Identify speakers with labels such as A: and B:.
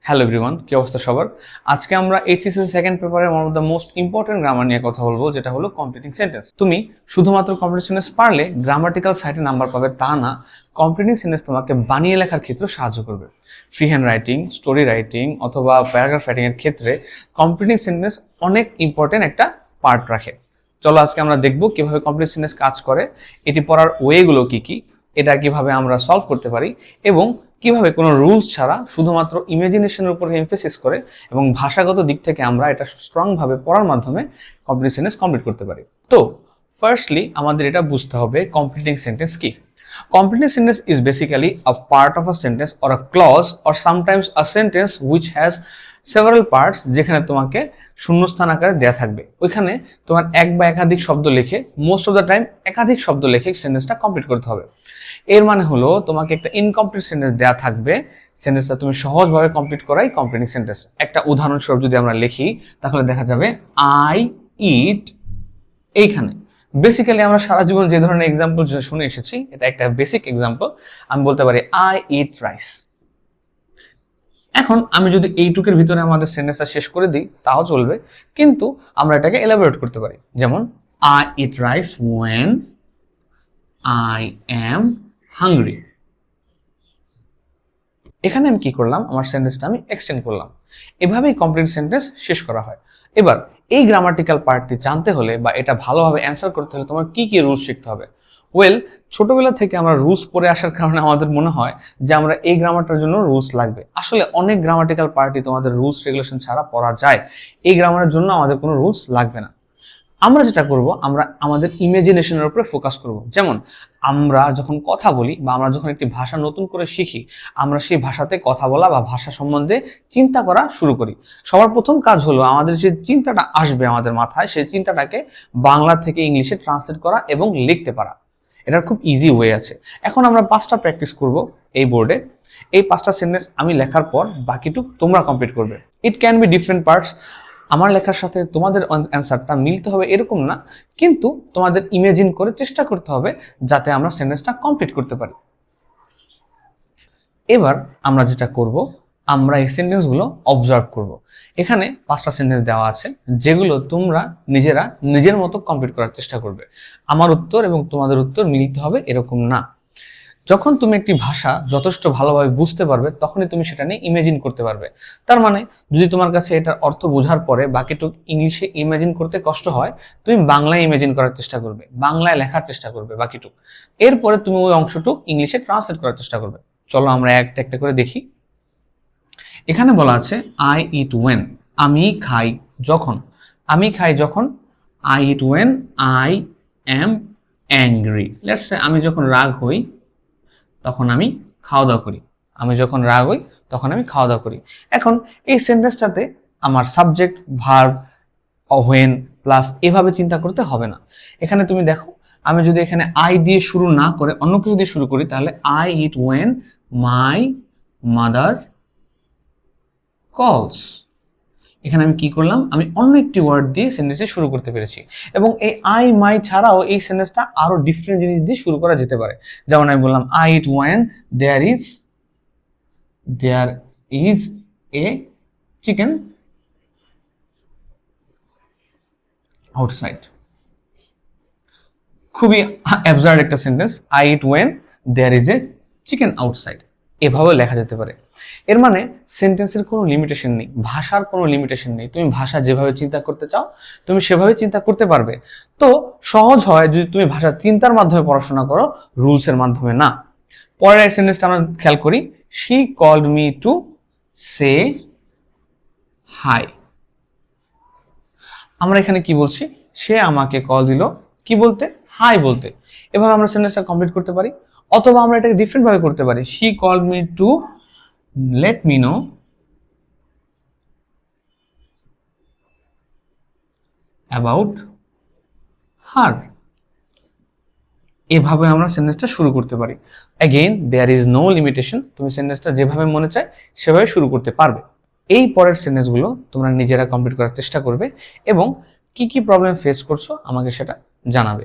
A: Hello everyone, কি অবস্থা সবার? আজকে আমরা এইচএসসি সেকেন্ড পেপারের one of the most important grammar নিয়ে কথা বলবো, যেটা হলো কমপ্লিটিং সেন্টেন্স। তুমি শুধুমাত্র কমপ্লিট সেন্টেন্স পারলে গ্রামাটিক্যাল সাইডে নাম্বার পাবে তা না, কমপ্লিটিং সেন্টেন্স তোমাকে বানিয়ে লেখার ক্ষেত্রে সাহায্য করবে। Free hand writing, story writing অথবা প্যারাগ্রাফ রাইটিং এর ক্ষেত্রে কমপ্লিটিং সেন্টেন্স অনেক ইম্পর্টেন্ট একটা পার্ট রাখে। চলো আজকে আমরা দেখবো কিভাবে কমপ্লিট সেন্টেন্স কাজ করে, এটি পড়ার ওয়েগুলো কি কি, এটা কিভাবে আমরা সলভ করতে পারি এবং কিভাবে কোনো রুলস ছাড়া শুধুমাত্র ইমাজিনেশনের উপর এমফেসিস করে এবং ভাষাগত দিক থেকে আমরা এটা স্ট্রংভাবে পড়ার মাধ্যমে কমপ্লিট সেন্টেন্স কমপ্লিট করতে পারি। তো ফার্স্টলি আমাদের এটা বুঝতে হবে কমপ্লিটিং সেন্টেন্স কি। Completing sentence is basically a part of a sentence or a clause or sometimes a sentence which has several parts, যেখানে তোমাকে শূন্যস্থান আকারে দেয়া থাকবে। ওইখানে তোমার এক বা একাধিক শব্দ লিখে, মোস্ট অফ দ্য টাইম একাধিক শব্দ লিখে সেন্টেন্সটা কমপ্লিট করতে হবে। এর মানে হলো তোমাকে একটা ইনকমপ্লিট সেন্টেন্স দেয়া থাকবে, সেন্টেন্সটা তুমি সহজভাবে কমপ্লিট করাই কমপ্লিটিং সেন্টেন্স। একটা উদাহরণস্বরূপ যদি আমরা লিখি তাহলে দেখা যাবে আই ইট। এইখানে বেসিক্যালি আমরা সারা জীবন যে ধরনের এক্সাম্পল শুনে এসেছি, এটা একটা বেসিক এক্সাম্পল। আমি বলতে পারি আই ইট রাইস। এখন আমি যদি এইটুকের ভিতরে আমাদের সেন্টেন্সটা শেষ করে দিই তাও চলবে, কিন্তু আমরা এটাকে এলাবোরেট করতে পারি। যেমন I eat rice when I am hungry. এখানে আমি কি করলাম, আমার সেন্টেন্সটা আমি এক্সটেন্ড করলাম। এভাবেই কমপ্লিট সেন্টেন্স শেষ করা হয়। এবার এই গ্রামাটিক্যাল পার্টটি জানতে হলে বা এটা ভালোভাবে অ্যান্সার করতে হলে তোমার কি কি রুলস শিখতে হবে। ওয়েল, ছোটবেলা থেকে আমরা রুলস পড়ে আসার কারণে আমাদের মনে হয় যে আমরা এই গ্রামারটার জন্য রুলস লাগবে। আসলে অনেক গ্রামাটিক্যাল পার্টই তোমাদের রুলস রেগুলেশন ছাড়া পড়া যায়। এই গ্রামারের জন্য আমাদের কোনো রুলস লাগবে না। আমরা যেটা করব, আমরা আমাদের ইমাজিনেশনের উপরে ফোকাস করব। যেমন আমরা যখন কথা বলি বা আমরা যখন একটি ভাষা নতুন করে শিখি, আমরা সেই ভাষাতে কথা বলা বা ভাষা সম্বন্ধে চিন্তা করা শুরু করি। সবার প্রথম কাজ হলো আমাদের যে চিন্তাটা আসবে আমাদের মাথায়, সেই চিন্তাটাকে বাংলা থেকে ইংলিশে ট্রান্সলেট করা এবং লিখতে পারা। এটার খুব ইজি ওয়ে আছে। এখন আমরা 5টা প্র্যাকটিস করব এই বোর্ডে। এই 5টা সেন্টেন্স আমি লেখার পর বাকিটুক তোমরা কমপ্লিট করবে। It can be different parts. আমার লেখার সাথে তোমাদের অ্যান্সারটা মিলতে হবে এরকম না, কিন্তু তোমাদের ইমাজিন করে চেষ্টা করতে হবে যাতে আমরা সেন্টেন্সটা কমপ্লিট করতে পারি। এবার আমরা যেটা করব, আমরা এই সেন্টেন্সগুলো অবজার্ভ করব। এখানে 5টা সেন্টেন্স দেওয়া আছে যেগুলো তোমরা নিজেরা নিজের মতো কমপ্লিট করার চেষ্টা করবে। আমার উত্তর এবং তোমাদের উত্তর মিলতে হবে এরকম না। যখন তুমি একটি ভাষা যথেষ্ট ভালোভাবে বুঝতে পারবে তখনই তুমি সেটা নিয়ে ইমাজিন করতে পারবে। তার মানে যদি তোমার কাছে এটার অর্থ বোঝার পরে বাকিটুকু ইংলিশে ইমাজিন করতে কষ্ট হয়, তুমি বাংলায় ইমাজিন করার চেষ্টা করবে, বাংলায় লেখার চেষ্টা করবে বাকিটুকু। এরপরে তুমি ওই অংশটুকু ইংলিশে ট্রান্সলেট করার চেষ্টা করবে। চলো আমরা একটা একটা করে দেখি। এখানে বলা আছে আই ইট ওয়েন, আমি খাই যখন। আমি খাই যখন, I eat when I am angry. Let's say আমি যখন রাগ হই তখন আমি খাওয়া দাওয়া করি। আমি যখন রাগ হই তখন আমি খাওয়া দাওয়া করি। এখন এই সেন্টেন্সটাতে আমার সাবজেক্ট, ভার্ব, হোয়েন প্লাস এভাবে চিন্তা করতে হবে না। এখানে তুমি দেখো, আমি যদি এখানে আই দিয়ে শুরু না করে অন্য কিছু দিয়ে শুরু করি তাহলে I eat when my mother calls. এখানে আমি কি করলাম, আমি অন্য একটি ওয়ার্ড দিয়ে সেন্টেন্সে শুরু করতে পেরেছি। এবং এই আই মাই ছাড়াও এই সেন্টেন্সটা আরো ডিফারেন্ট জিনিস দিয়ে শুরু করা যেতে পারে। যেমন আমি বললাম I eat when there is a chicken outside. খুবই অ্যাবসার্ড একটা sentence, I eat when there is a chicken outside. এভাবে লেখা যেতে পারে। এর মানে সেন্টেন্সের কোনো লিমিটেশন নেই, ভাষার কোনো লিমিটেশন নেই। তুমি ভাষা যেভাবে চিন্তা করতে চাও তুমি সেভাবে চিন্তা করতে পারবে। তো সহজ হয় যদি তুমি ভাষা চিন্তার মাধ্যমে পড়াশোনা করো, রুলসের মাধ্যমে না। পরের সেন্টেন্সটা আমরা খেয়াল করি, she called me to say hi. আমরা এখানে কি বলছি, সে আমাকে কল দিল কি বলতে, হাই বলতে। এভাবে আমরা সেন্টেন্সটা কমপ্লিট করতে পারি। অথবা আমরা এটাকে ডিফারেন্ট ভাবে করতে পারি, she called me to let me know about her. এভাবে আমরা সেন্টেন্সটা শুরু করতে পারি। Again there is no limitation, তুমি সেন্টেন্সটা যেভাবে মনে চায় সেভাবে শুরু করতে পারবে। এই পরের সেন্টেন্সগুলো তোমরা নিজেরা কমপ্লিট করার চেষ্টা করবে এবং কি কি প্রবলেম ফেস করছো আমাকে সেটা জানাবে।